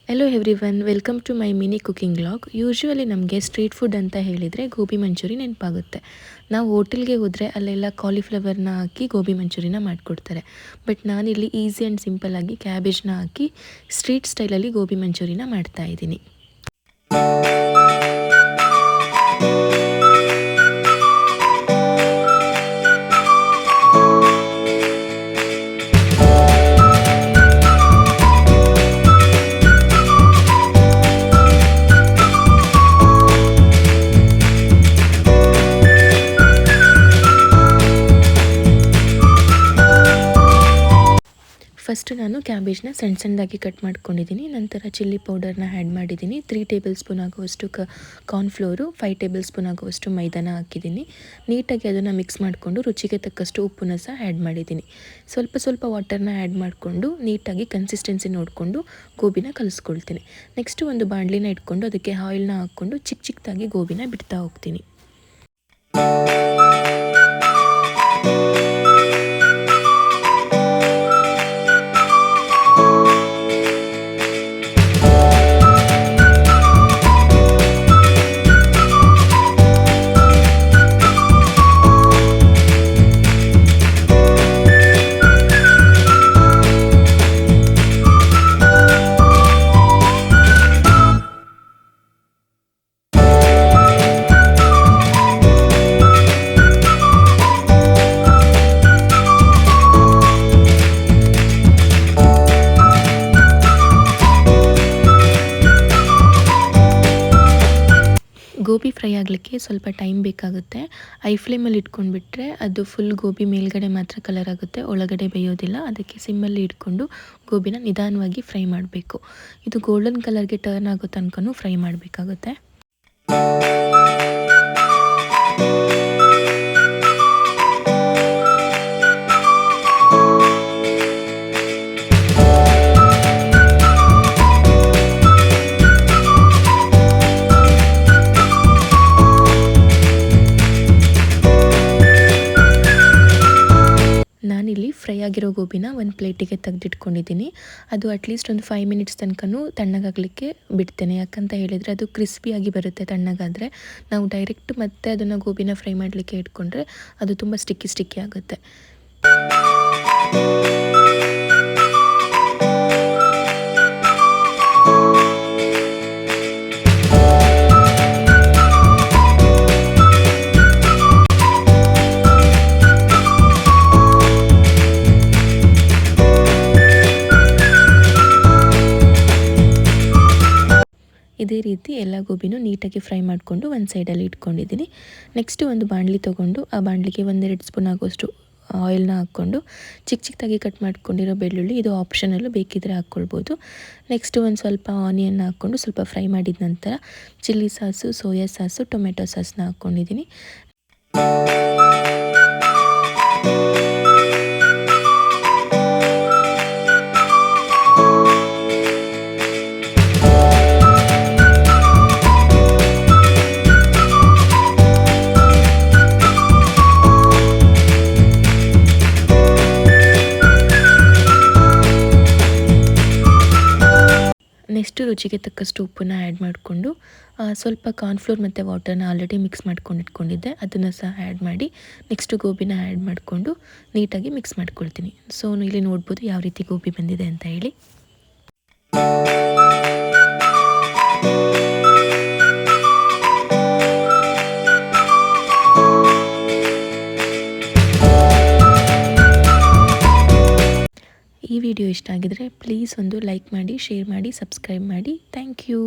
Hello everyone, welcome to my mini cooking vlog. Usually ನಮಗೆ street food ಅಂತ ಹೇಳಿದರೆ ಗೋಬಿ ಮಂಚೂರಿ ನೆನಪಾಗುತ್ತೆ. ನಾವು ಹೋಟೆಲ್ಗೆ ಹೋದರೆ ಅಲ್ಲೆಲ್ಲ ಕಾಲಿಫ್ಲವರ್ನ ಹಾಕಿ ಗೋಬಿ ಮಂಚೂರಿನ ಮಾಡಿಕೊಡ್ತಾರೆ. ಬಟ್ ನಾನಿಲ್ಲಿ ಈಸಿ ಆ್ಯಂಡ್ ಸಿಂಪಲ್ಲಾಗಿ ಕ್ಯಾಬೇಜ್ನ ಹಾಕಿ ಸ್ಟ್ರೀಟ್ ಸ್ಟೈಲಲ್ಲಿ ಗೋಬಿ ಮಂಚೂರಿನ ಮಾಡ್ತಾಯಿದ್ದೀನಿ. ಫಸ್ಟು ನಾನು ಕ್ಯಾಬೇಜ್ನ ಸಣ್ಣದಾಗಿ ಕಟ್ ಮಾಡ್ಕೊಂಡಿದ್ದೀನಿ. ನಂತರ ಚಿಲ್ಲಿ ಪೌಡರ್ನ ಆ್ಯಡ್ ಮಾಡಿದ್ದೀನಿ. 3 ಟೇಬಲ್ ಸ್ಪೂನ್ ಆಗುವಷ್ಟು ಕಾರ್ನ್ಫ್ಲೋರು, 5 ಟೇಬಲ್ ಸ್ಪೂನ್ ಆಗುವಷ್ಟು ಮೈದಾನ ಹಾಕಿದ್ದೀನಿ. ನೀಟಾಗಿ ಅದನ್ನು ಮಿಕ್ಸ್ ಮಾಡಿಕೊಂಡು ರುಚಿಗೆ ತಕ್ಕಷ್ಟು ಉಪ್ಪನ್ನ ಸಹ ಆ್ಯಡ್ ಮಾಡಿದ್ದೀನಿ. ಸ್ವಲ್ಪ ವಾಟರ್ನ ಆ್ಯಡ್ ಮಾಡಿಕೊಂಡು ನೀಟಾಗಿ ಕನ್ಸಿಸ್ಟೆನ್ಸಿ ನೋಡಿಕೊಂಡು ಗೋಬಿನ ಕಲಿಸ್ಕೊಳ್ತೀನಿ. ನೆಕ್ಸ್ಟು ಒಂದು ಬಾಣಲಿನ ಇಟ್ಕೊಂಡು ಅದಕ್ಕೆ ಆಯಿಲ್ನ ಹಾಕ್ಕೊಂಡು ಚಿಕ್ಕದಾಗಿ ಗೋಬಿನ ಬಿಡ್ತಾ ಹೋಗ್ತೀನಿ. ಗೋಬಿ ಫ್ರೈ ಆಗಲಿಕ್ಕೆ ಸ್ವಲ್ಪ ಟೈಮ್ ಬೇಕಾಗುತ್ತೆ. ಐ ಫ್ಲೇಮಲ್ಲಿ ಇಟ್ಕೊಂಡ್ಬಿಟ್ರೆ ಅದು ಫುಲ್ ಗೋಬಿ ಮೇಲ್ಗಡೆ ಮಾತ್ರ ಕಲರ್ ಆಗುತ್ತೆ, ಒಳಗಡೆ ಬೇಯೋದಿಲ್ಲ. ಅದಕ್ಕೆ ಸಿಮ್ಮಲ್ಲಿ ಇಟ್ಕೊಂಡು ಗೋಬಿನ ನಿಧಾನವಾಗಿ ಫ್ರೈ ಮಾಡಬೇಕು. ಇದು ಗೋಲ್ಡನ್ ಕಲರ್ಗೆ ಟರ್ನ್ ಆಗೋ ತನಕನೂ ಫ್ರೈ ಮಾಡಬೇಕಾಗುತ್ತೆ. ನಾನಿಲ್ಲಿ ಫ್ರೈ ಆಗಿರೋ ಗೋಬಿನ ಒಂದು ಪ್ಲೇಟಿಗೆ ತೆಗೆದಿಟ್ಕೊಂಡಿದ್ದೀನಿ. ಅದು ಅಟ್ಲೀಸ್ಟ್ ಒಂದು 5 ಮಿನಿಟ್ಸ್ ತನಕನೂ ತಣ್ಣಗಾಗಲಿಕ್ಕೆ ಬಿಡ್ತೇನೆ. ಯಾಕಂತ ಹೇಳಿದರೆ ಅದು ಕ್ರಿಸ್ಪಿಯಾಗಿ ಬರುತ್ತೆ ತಣ್ಣಗಾದರೆ. ನಾವು ಡೈರೆಕ್ಟ್ ಮತ್ತೆ ಅದನ್ನು ಗೋಬಿನ ಫ್ರೈ ಮಾಡಲಿಕ್ಕೆ ಇಟ್ಕೊಂಡ್ರೆ ಅದು ತುಂಬ ಸ್ಟಿಕ್ಕಿ ಆಗುತ್ತೆ. ಇದೇ ರೀತಿ ಎಲ್ಲ ಗೋಬಿನೂ ನೀಟಾಗಿ ಫ್ರೈ ಮಾಡಿಕೊಂಡು ಒಂದು ಸೈಡಲ್ಲಿ ಇಟ್ಕೊಂಡಿದ್ದೀನಿ. ನೆಕ್ಸ್ಟು ಒಂದು ಬಾಣಲಿ ತೊಗೊಂಡು ಆ ಬಾಣಲಿಗೆ 1-2 ಸ್ಪೂನ್ ಆಗೋಷ್ಟು ಆಯಿಲ್ನ ಹಾಕ್ಕೊಂಡು ಚಿಕ್ಕದಾಗಿ ಕಟ್ ಮಾಡ್ಕೊಂಡಿರೋ ಬೆಳ್ಳುಳ್ಳಿ, ಇದು ಆಪ್ಷನಲ್ಲು, ಬೇಕಿದ್ದರೆ ಹಾಕ್ಕೊಳ್ಬೋದು. ನೆಕ್ಸ್ಟು ಒಂದು ಸ್ವಲ್ಪ ಆನಿಯನ್ನ ಹಾಕ್ಕೊಂಡು ಸ್ವಲ್ಪ ಫ್ರೈ ಮಾಡಿದ ನಂತರ chilli sauce, soya sauce, tomato ಸಾಸ್ನ ಹಾಕ್ಕೊಂಡಿದ್ದೀನಿ. ನೆಕ್ಸ್ಟು ರುಚಿಗೆ ತಕ್ಕಷ್ಟು ಉಪ್ಪನ್ನು ಆ್ಯಡ್ ಮಾಡಿಕೊಂಡು ಸ್ವಲ್ಪ ಕಾರ್ನ್ಫ್ಲೋರ್ ಮತ್ತು ವಾಟರ್ನ ಆಲ್ರೆಡಿ ಮಿಕ್ಸ್ ಮಾಡ್ಕೊಂಡು ಇಟ್ಕೊಂಡಿದ್ದೆ, ಅದನ್ನು ಸಹ ಆ್ಯಡ್ ಮಾಡಿ ನೆಕ್ಸ್ಟು ಗೋಬಿನ ಆ್ಯಡ್ ಮಾಡಿಕೊಂಡು ನೀಟಾಗಿ ಮಿಕ್ಸ್ ಮಾಡ್ಕೊಳ್ತೀನಿ. ಸೊ ಇಲ್ಲಿ ನೋಡ್ಬೋದು ಯಾವ ರೀತಿ ಗೋಬಿ ಬಂದಿದೆ ಅಂತ ಹೇಳಿ. ಈ ವಿಡಿಯೋ ಇಷ್ಟ ಆಗಿದರೆ ಪ್ಲೀಸ್ ಒಂದು ಲೈಕ್ ಮಾಡಿ, ಶೇರ್ ಮಾಡಿ, ಸಬ್ಸ್ಕ್ರೈಬ್ ಮಾಡಿ. Thank you.